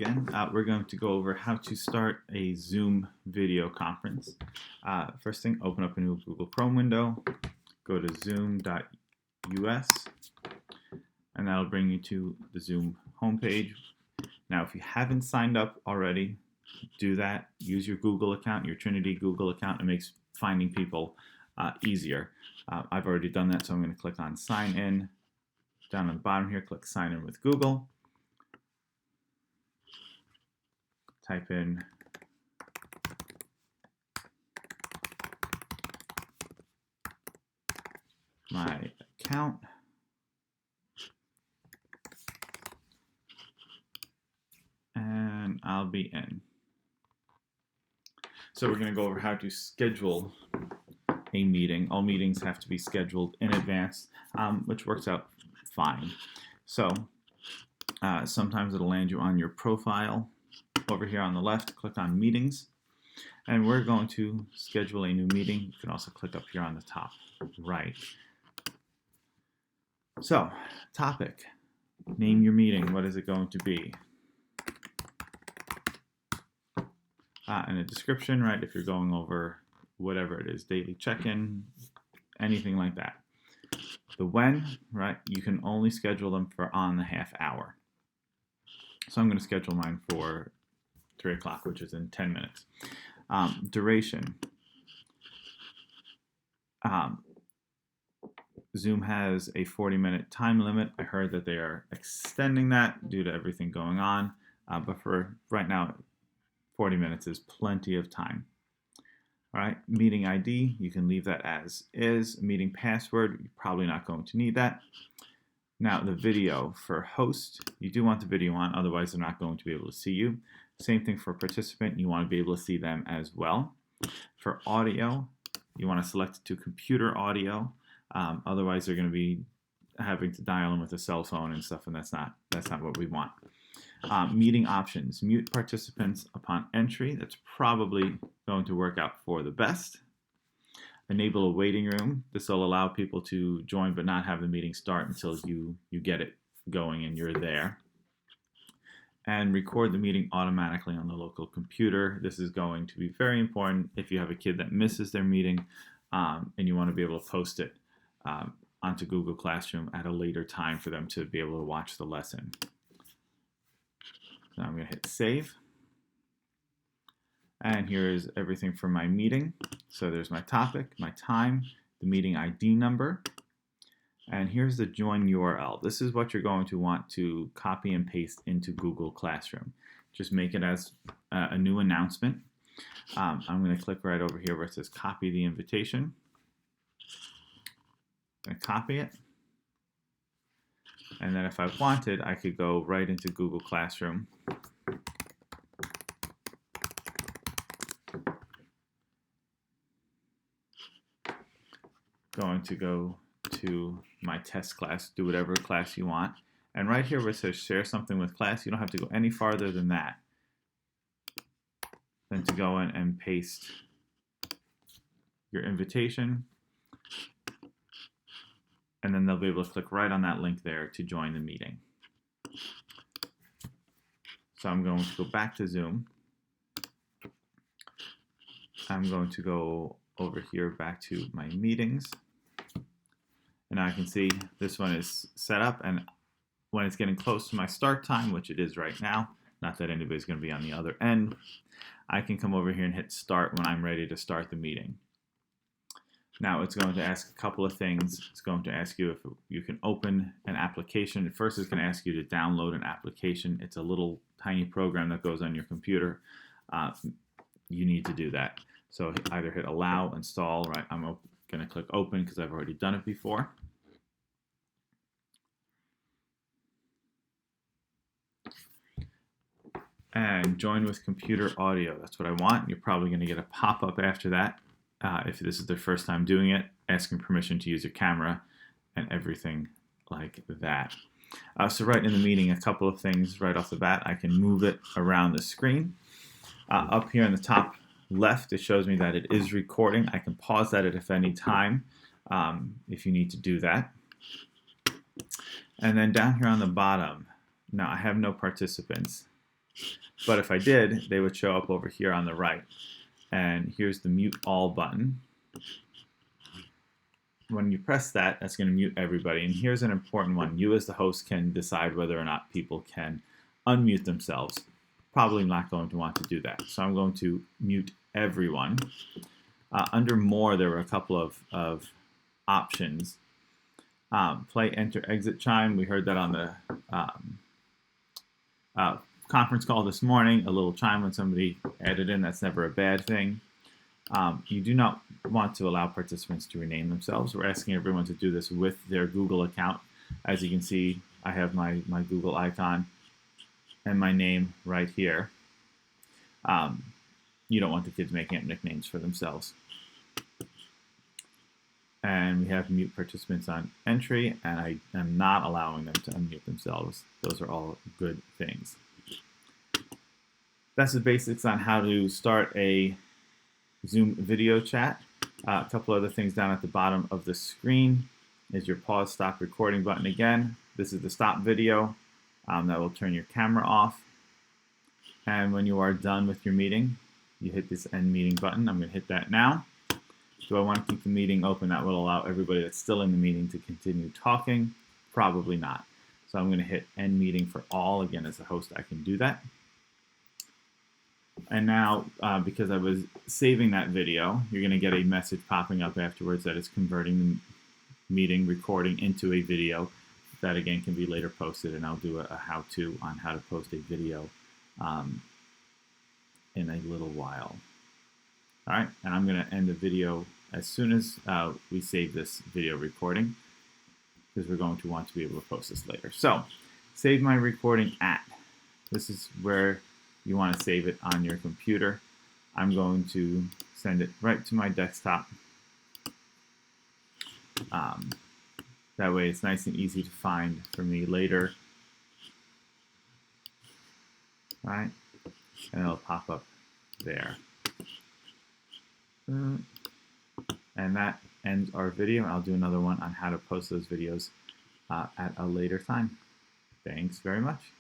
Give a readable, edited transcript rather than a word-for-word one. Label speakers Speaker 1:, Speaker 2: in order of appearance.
Speaker 1: Again, we're going to go over how to start a Zoom video conference. First thing, open up a new Google Chrome window, go to zoom.us, and that'll bring you to the Zoom homepage. Now, if you haven't signed up already, do that. Use your Google account, your Trinity Google account. It makes finding people easier. I've already done that, so I'm going to click on Sign In. Down on the bottom here, click Sign In with Google. Type in my account. And I'll be in. So we're going to go over how to schedule a meeting. All meetings have to be scheduled in advance, which works out fine. So sometimes it'll land you on your profile. Over here on the left, click on Meetings, and we're going to schedule a new meeting. You can also click up here on the top right. So, topic, name your meeting. What is it going to be? And a description, right, if you're going over whatever it is, daily check-in, anything like that. The when, right, you can only schedule them for on the half hour. So I'm going to schedule mine for 3 o'clock, which is in 10 minutes. Duration. Zoom has a 40-minute time limit. I heard that they are extending that due to everything going on, but for right now, 40 minutes is plenty of time. All right, meeting ID, you can leave that as is. Meeting password, you're probably not going to need that. Now, the video for host, you do want the video on, otherwise they're not going to be able to see you. Same thing for participant, you want to be able to see them as well. For audio, you want to select it to computer audio, otherwise they're going to be having to dial in with a cell phone and stuff, and that's not what we want. Meeting options, mute participants upon entry, that's probably going to work out for the best. Enable a waiting room. This will allow people to join but not have the meeting start until you get it going and you're there. And record the meeting automatically on the local computer. This is going to be very important if you have a kid that misses their meeting and you want to be able to post it onto Google Classroom at a later time for them to be able to watch the lesson. So I'm going to hit save. And here is everything for my meeting. So there's my topic, my time, the meeting ID number, and here's the join URL. This is what you're going to want to copy and paste into Google Classroom. Just make it as a new announcement. I'm going to click right over here where it says copy the invitation. I'm going to copy it. And then if I wanted, I could go right into Google Classroom. Going to go to my test class, do whatever class you want. And right here where it says share something with class, you don't have to go any farther than that. Then to go in and paste your invitation. And then they'll be able to click right on that link there to join the meeting. So I'm going to go back to Zoom. I'm going to go over here back to my meetings. And now I can see this one is set up, and when it's getting close to my start time, which it is right now, not that anybody's going to be on the other end, I can come over here and hit start when I'm ready to start the meeting. Now it's going to ask a couple of things. It's going to ask you if you can open an application. First, it's going to ask you to download an application. It's a little tiny program that goes on your computer. You need to do that. So either hit allow, install, right? I'm going to click open because I've already done it before. And join with computer audio. That's what I want. You're probably going to get a pop-up after that. If this is the first time doing it, asking permission to use your camera and everything like that. So right in the meeting, a couple of things right off the bat. I can move it around the screen. Up here in the top left, it shows me that it is recording. I can pause that at any time if you need to do that. And then down here on the bottom, now I have no participants. But if I did, they would show up over here on the right. And here's the mute all button. When you press that, that's going to mute everybody. And here's an important one. You as the host can decide whether or not people can unmute themselves. Probably not going to want to do that. So I'm going to mute everyone. Under more, there were a couple of options. Play enter exit chime. We heard that on the conference call this morning. A little chime when somebody added in. That's never a bad thing. You do not want to allow participants to rename themselves. We're asking everyone to do this with their Google account. As you can see, I have my Google icon and my name right here. You don't want the kids making up nicknames for themselves. And we have mute participants on entry, and I am not allowing them to unmute themselves. Those are all good things. That's the basics on how to start a Zoom video chat. A couple other things down at the bottom of the screen is your pause stop recording button again. This is the stop video. That will turn your camera off. And when you are done with your meeting, you hit this end meeting button. I'm going to hit that now. Do I want to keep the meeting open? That will allow everybody that's still in the meeting to continue talking. Probably not. So I'm going to hit end meeting for all. Again, as a host, I can do that. And now, because I was saving that video, you're going to get a message popping up afterwards that is converting the meeting recording into a video. That, again, can be later posted, and I'll do a how-to on how to post a video in a little while. All right, and I'm going to end the video as soon as we save this video recording, because we're going to want to be able to post this later. So, save my recording at. This is where you want to save it on your computer. I'm going to send it right to my desktop. That way it's nice and easy to find for me later. All right, and it'll pop up there. And that ends our video. I'll do another one on how to post those videos at a later time. Thanks very much.